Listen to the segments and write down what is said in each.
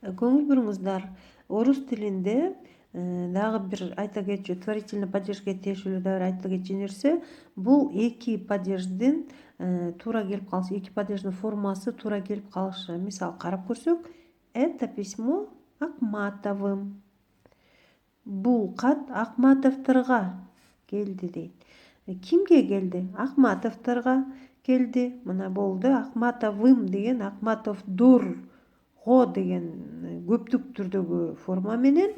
Көңүл буруңуздар, орус тилинде дагы бир айта кетчү творительный падежге тиешелүү дагы бир айта кетчү нерсе, бул эки падеждин туура келип калышы, эки падеждин формасы туура келип калышы. Мисалы карап көрсөк, это письмо Акматовым. Бул кат Акматовторго келди дейт. Кимге келди? Акматовторго келди. Мына болду Акматовым деген Акматовдурго деген көптүк түрдөгү форма менен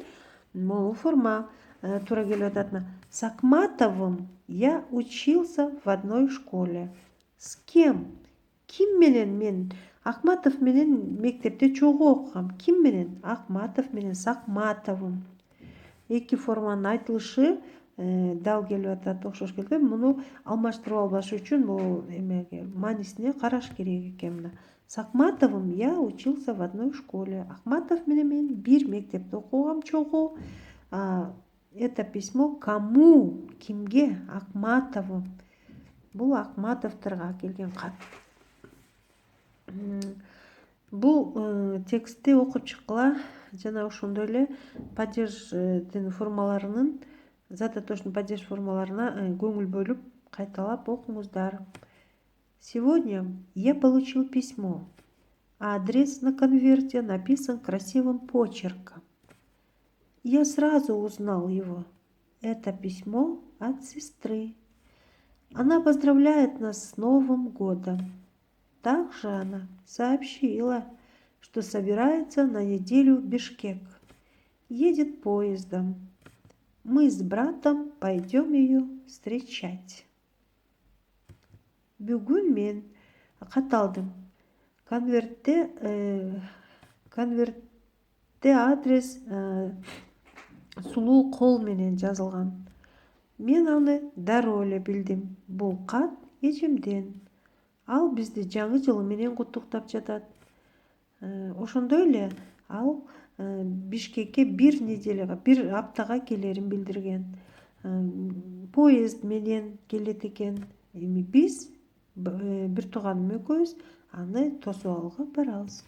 могу форма туура келип атат. С Акматовым я учился в одной школе. С кем? Ким менен мен Акматов менен мектепте чогуу окугам. Ким менен? Акматов менен с Акматовым. Эки форманын айтылышы дал келип атат, окшош келди. Муну алмаштырып албаш үчүн бул эмеге маанисине караш керек экен. Мына с Акматовым я учился в одной школе. Акматов менен мен бир мектепте окугам чогуу. Это письмо кому? Кимге? Акматову. Бул Акматовторго келген кат. Бул текстти окуп чыккыла жана ошондой эле падеждин формаларынын, задаточный падеж формаларына көңүл бөлүп кайталап окуңуздар. Сегодня я получил письмо. Адрес на конверте написан красивым почерком. Я сразу узнал его. Это письмо от сестры. Она поздравляет нас с Новым годом. Также она сообщила, что собирается на неделю в Бишкек. Едет поездом. Мы с братом пойдем ее встречать. Бүгүн мен кат алдым. Конвертте адрес сулуу кол менен жазылган. Мен аны дароо эле билдим. Бул кат эжемден. Ал бизди жаңы жыл менен куттуктап жатат. Ошондой эле ал Бишкекке бир аптага келерин билдирген. Поезд менен келет экен. Эми биз бир тууганым экөөбүз аны тосуп алууга барабыз.